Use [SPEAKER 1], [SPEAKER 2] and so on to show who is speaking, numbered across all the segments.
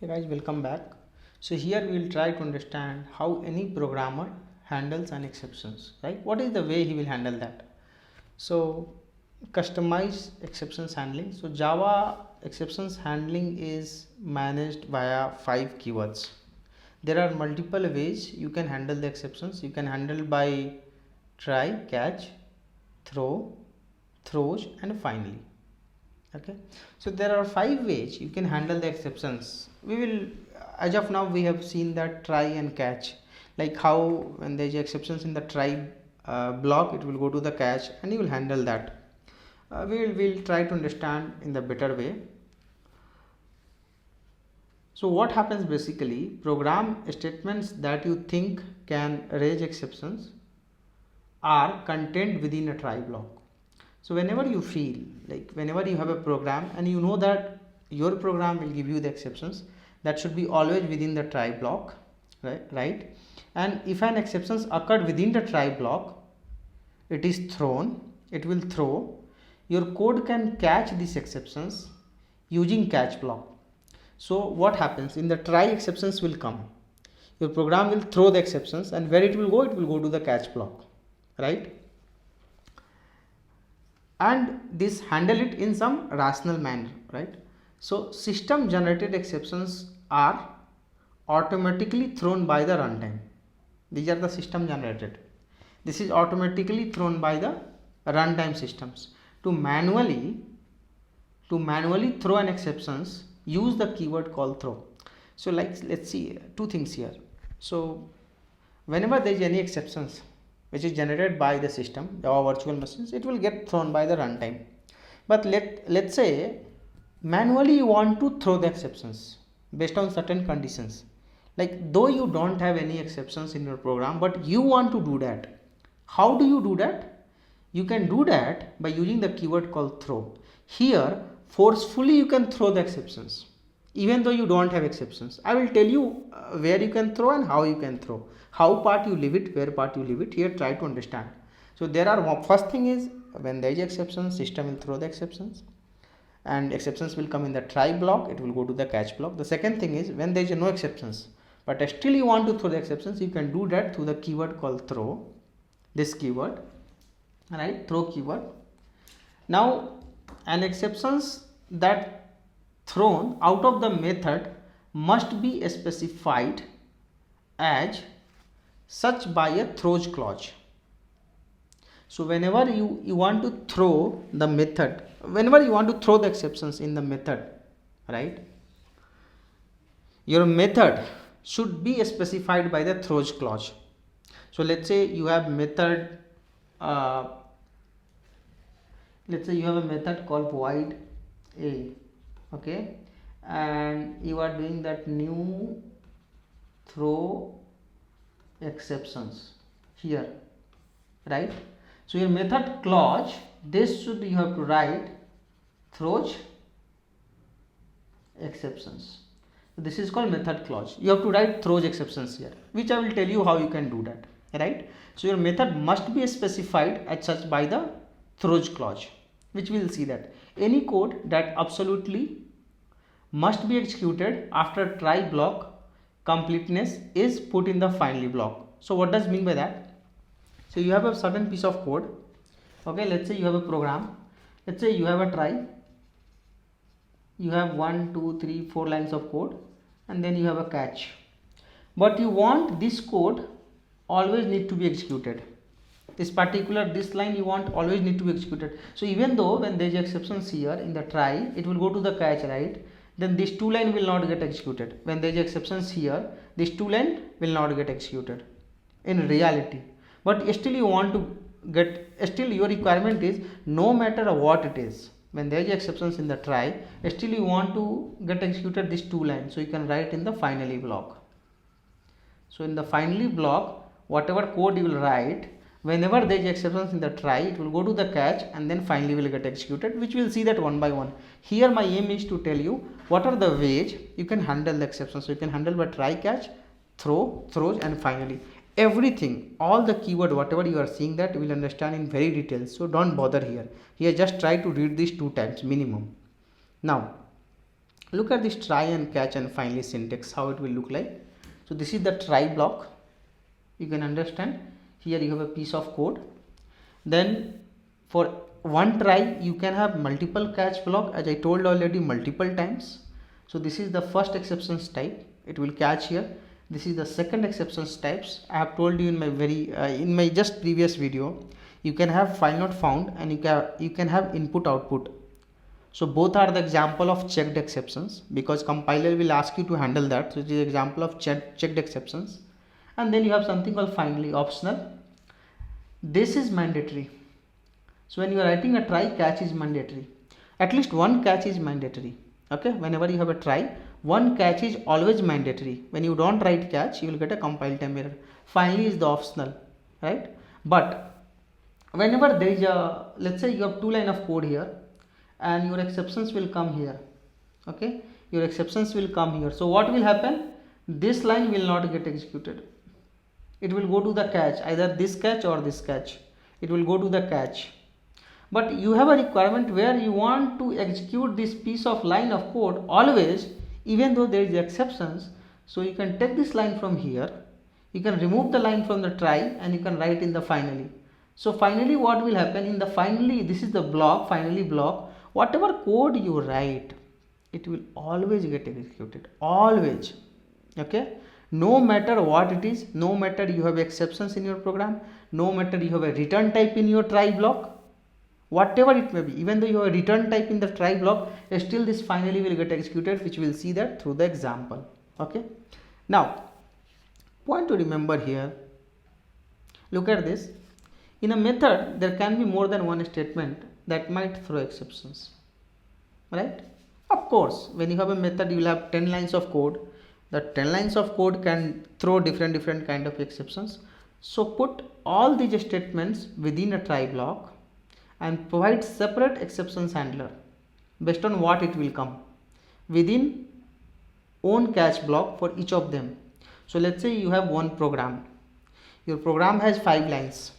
[SPEAKER 1] Hey guys, welcome back. So here we will try to understand how any programmer handles an exceptions, right? What is the way he will handle that? So customize exceptions handling. So Java exceptions handling is managed via 5 keywords. There are multiple ways you can handle the exceptions. You can handle by try, catch, throw, throws, and finally. Okay, so there are 5 ways you can handle the exceptions. We will, as of now we have seen that try and catch, like how when there is exceptions in the try block, it will go to the catch and you will handle that. We'll try to understand in the better way. So what happens basically, program statements that you think can raise exceptions are contained within a try block. So whenever you feel like whenever you have a program and you know that your program will give you the exceptions, that should be always within the try block, right? And if an exceptions occurred within the try block, it is thrown, it will throw. Your code can catch these exceptions using catch block. So what happens in the try, exceptions will come. Your program will throw the exceptions, and where it will go to the catch block, right? And this handle it in some rational manner, right? So system generated exceptions are automatically thrown by the runtime. These are the system generated. This is automatically thrown by the runtime systems. To manually throw an exceptions, use the keyword called throw. So let's see two things here. So whenever there is any exceptions which is generated by the system, Java virtual machines, it will get thrown by the runtime. But let's say manually you want to throw the exceptions based on certain conditions. Like though you don't have any exceptions in your program, but you want to do that. How do you do that? You can do that by using the keyword called throw. Here forcefully you can throw the exceptions even though you don't have exceptions. I will tell you where you can throw and how you can throw. How part you leave it, where part you leave it. Here try to understand. So there are, first thing is when there is exceptions, system will throw the exceptions and exceptions will come in the try block, it will go to the catch block. The second thing is when there is no exceptions but still you want to throw the exceptions, you can do that through the keyword called throw, this keyword, right? Throw keyword. Now an exceptions that thrown out of the method must be specified as such by a throws clause. So whenever you want to throw the method, whenever you want to throw the exceptions in the method, right, your method should be specified by the throws clause. So let's say you have method let's say you have a method called void a, okay, and you are doing that new throw exceptions here, right? So your method clause, this should you have to write throws exceptions. So this is called method clause. You have to write throws exceptions here, which I will tell you how you can do that, right? So your method must be specified as such by the throws clause, which we will see that any code that absolutely must be executed after try block completeness is put in the finally block. So what does mean by that? So you have a certain piece of code, okay, let's say you have a program, let's say you have a try, you have 1 2 3 4 lines of code and then you have a catch, but you want this code always need to be executed. This line you want always need to be executed. So even though when there is exceptions here in the try, it will go to the catch, right? Then this 2 line will not get executed. When there is exceptions here, this 2 line will not get executed in reality. But still you want to get, still your requirement is no matter what it is, when there is exceptions in the try, still you want to get executed this 2 lines. So you can write in the finally block. So in the finally block, whatever code you will write, whenever there is exceptions in the try, it will go to the catch and then finally will get executed, which we will see that one by one. Here my aim is to tell you what are the ways you can handle the exceptions. So you can handle by try, catch, throw, throws, and finally. Everything, all the keyword, whatever you are seeing, that you will understand in very detail. So don't bother here. Here just try to read this 2 times minimum. Now Look at this try and catch and finally syntax, how it will look like. So this is the try block. You can understand here you have a piece of code. Then for one try you can have multiple catch block, as I told already multiple times. So this is the first exceptions type, it will catch here. This is the second exceptions types. I have told you in my in my just previous video, you can have file not found and you can have input output. So both are the example of checked exceptions, because compiler will ask you to handle that. So it is example of checked exceptions. And then you have something called finally optional. This is mandatory. So when you are writing a try, catch is mandatory. At least one catch is mandatory. Okay, whenever you have a try, one catch is always mandatory. When you don't write catch, you will get a compile time error. Finally is the optional, right? But whenever there is a, let's say you have two line of code here and your exceptions will come here. Okay, your exceptions will come here. So what will happen? This line will not get executed. It will go to the catch, either this catch or this catch. It will go to the catch. But you have a requirement where you want to execute this piece of line of code always, even though there is exceptions. So you can take this line from here, you can remove the line from the try and you can write in the finally. So finally what will happen in the finally, this is the block, finally block, whatever code you write, it will always get executed, always. Okay, no matter what it is, no matter you have exceptions in your program, no matter you have a return type in your try block, whatever it may be, even though you have a return type in the try block, still this finally will get executed, which we will see that through the example. Okay, now point to remember here, look at this. In a method there can be more than one statement that might throw exceptions, right? Of course, when you have a method you will have 10 lines of code. The 10 lines of code can throw different kind of exceptions. So put all these statements within a try block and provide separate exceptions handler based on what it will come within own catch block for each of them. So let's say you have one program. Your program has 5 lines.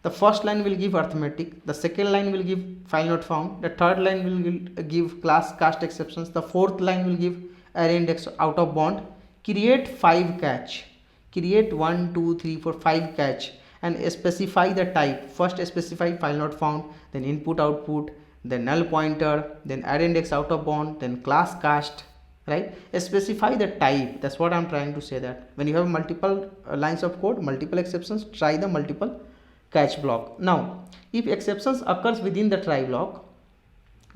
[SPEAKER 1] The first line will give arithmetic, the second line will give file not found, the third line will give class cast exceptions, the fourth line will give array index out of bound. Create 5 catch, create 1 2 3 4 5 catch and specify the type. First specify file not found, then input output, then null pointer, then array index out of bound, then class cast, right? Specify the type. That's what I'm trying to say, that when you have multiple lines of code, multiple exceptions, try the multiple catch block. Now if exceptions occurs within the try block,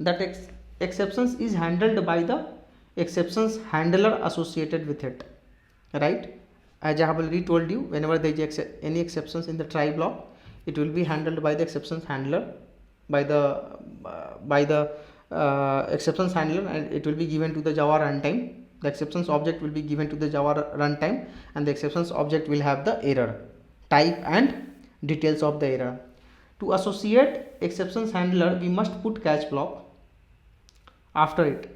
[SPEAKER 1] that exceptions is handled by the exceptions handler associated with it, right? As I have already told you, whenever there is any exceptions in the try block, it will be handled by the exceptions handler, by the exceptions handler, and it will be given to the Java runtime. The exceptions object will be given to the Java runtime, and the exceptions object will have the error type and details of the error. To associate exceptions handler, we must put catch block after it.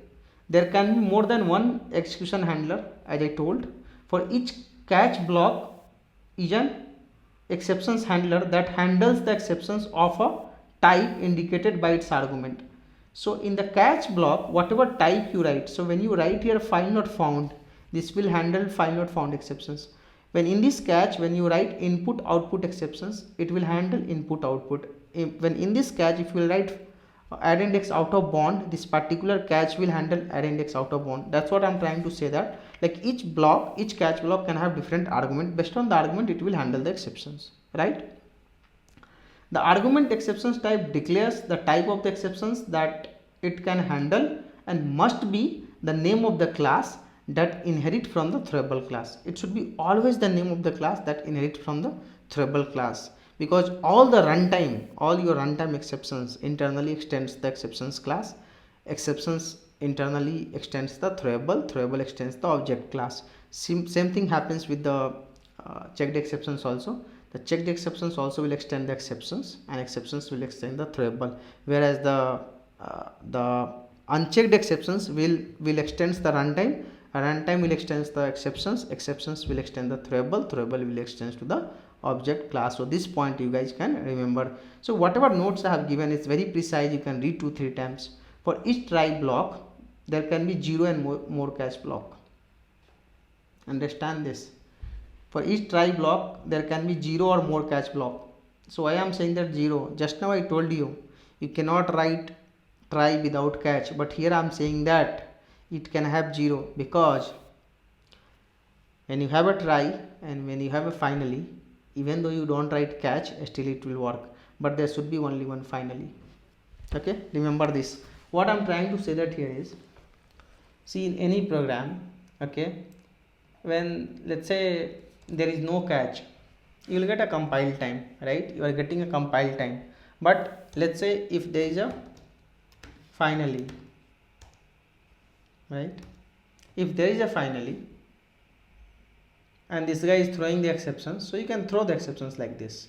[SPEAKER 1] There can be more than one execution handler, as I told. For each catch block is an exceptions handler that handles the exceptions of a type indicated by its argument. So in the catch block, whatever type you write, so when you write here file not found, this will handle file not found exceptions. When in this catch, when you write input output exceptions, it will handle input output. When in this catch, if you will write array index out of bound, this particular catch will handle array index out of bound. That's what I'm trying to say, that like each block, each catch block can have different argument. Based on the argument, it will handle the exceptions, right? The argument exceptions type declares the type of the exceptions that it can handle and must be the name of the class that inherit from the throwable class. It should be always the name of the class that inherit from the throwable class, because all the runtime, all your runtime exceptions internally extends the exceptions class, exceptions internally extends the throwable extends the object class. Same thing happens with the checked exceptions also. The checked exceptions also will extend the exceptions, and exceptions will extend the throwable, whereas the unchecked exceptions will extend the runtime, runtime will extend the exceptions will extend the throwable will extend to the object class. So this point you guys can remember. So whatever notes I have given is very precise, you can read 2-3 times. For each try block, there can be 0 and more catch block. Understand this. For each try block there can be 0 or more catch block. So I am saying that 0. Just now I told you cannot write try without catch, but here I am saying that it can have 0, because when you have a try and when you have a finally, even though you don't write catch, still it will work, but there should be only one finally. Okay, remember this. What I am trying to say that here is, see, in any program, okay, when let's say there is no catch, you will get a compile time, right? You are getting a compile time. But let's say if there is a finally, right? If there is a finally and this guy is throwing the exceptions, so you can throw the exceptions like this,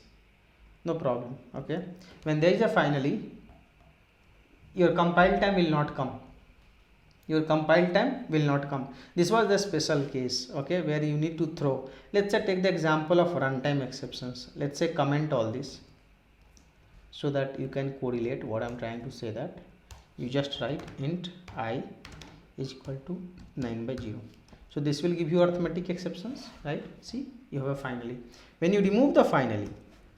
[SPEAKER 1] no problem. Okay, when there is a finally, your compile time will not come. Your compile time will not come. This was the special case, okay, where you need to throw. Let's say take the example of runtime exceptions. Let's say comment all this so that you can correlate what I'm trying to say. That you just write int I is equal to 9/0. So this will give you arithmetic exceptions, right? See, you have a finally. When you remove the finally,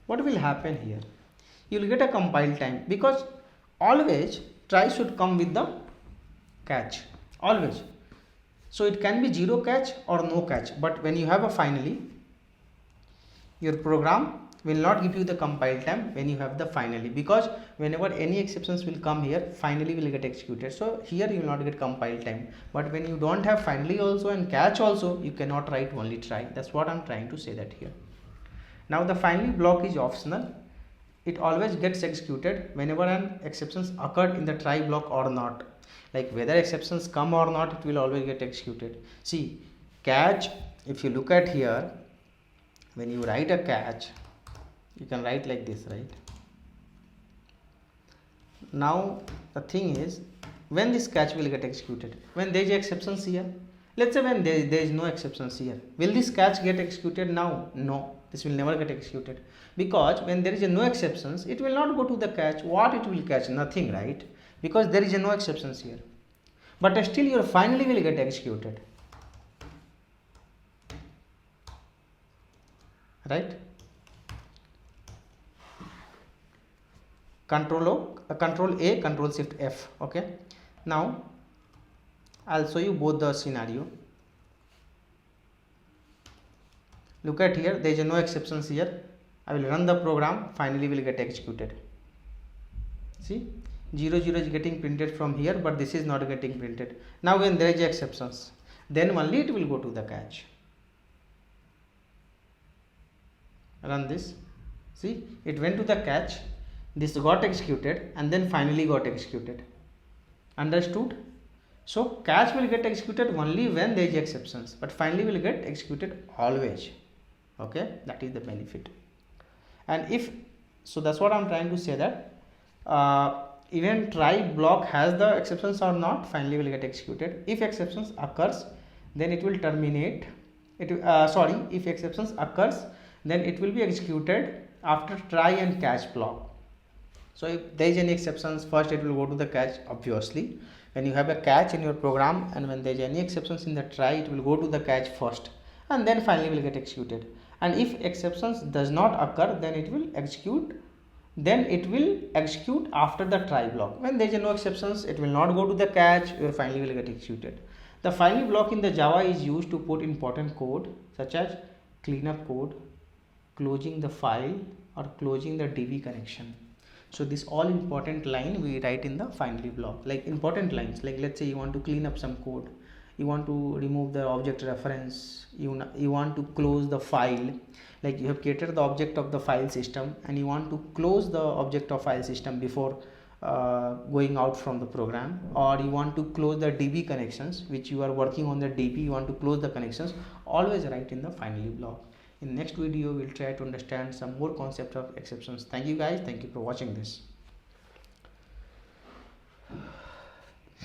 [SPEAKER 1] what will happen here? You will get a compile time, because always try should come with the catch, always. So it can be 0 catch or no catch, but when you have a finally, your program will not give you the compile time when you have the finally, because whenever any exceptions will come here, finally will get executed. So here you will not get compile time, but when you don't have finally also and catch also, you cannot write only try. That's what I'm trying to say that here. Now the finally block is optional. It always gets executed whenever an exceptions occurred in the try block or not. Like whether exceptions come or not, it will always get executed. See, catch, if you look at here, when you write a catch, you can write like this, right? Now the thing is, when this catch will get executed, when there is exceptions here, let's say when there is no exceptions here, will this catch get executed now? No, this will never get executed, because when there is no exceptions, it will not go to the catch. What it will catch? Nothing, right? Because there is no exceptions here, but still your finally will get executed, right? Control A, Control Shift F. Okay, now I'll show you both the scenario. Look at here, there is no exceptions here. I will run the program, finally will get executed. See, 0 0 is getting printed from here, but this is not getting printed. Now when there is exceptions, then only it will go to the catch. Run this. See, it went to the catch, this got executed, and then finally got executed. Understood? So catch will get executed only when there is exceptions, but finally will get executed always. Okay, that is the benefit. And if so, that's what I'm trying to say, that even try block has the exceptions or not, finally will get executed. If exceptions occurs, then it will terminate. If exceptions occurs, then it will be executed after try and catch block. So if there is any exceptions, first it will go to the catch, obviously. When you have a catch in your program and when there is any exceptions in the try, it will go to the catch first and then finally will get executed. And if exceptions does not occur, then it will execute. Then it will execute after the try block. When there is no exceptions, it will not go to the catch, your finally will get executed. The finally block in the Java is used to put important code such as cleanup code, closing the file, or closing the DB connection. So this all important line we write in the finally block, like important lines, like let's say you want to clean up some code, you want to remove the object reference, you want to close the file, like you have created the object of the file system and you want to close the object of file system before going out from the program, or you want to close the DB connections, which you are working on the DB, you want to close the connections, always write in the finally block. In next video, we'll try to understand some more concept of exceptions. Thank you guys. Thank you for watching this.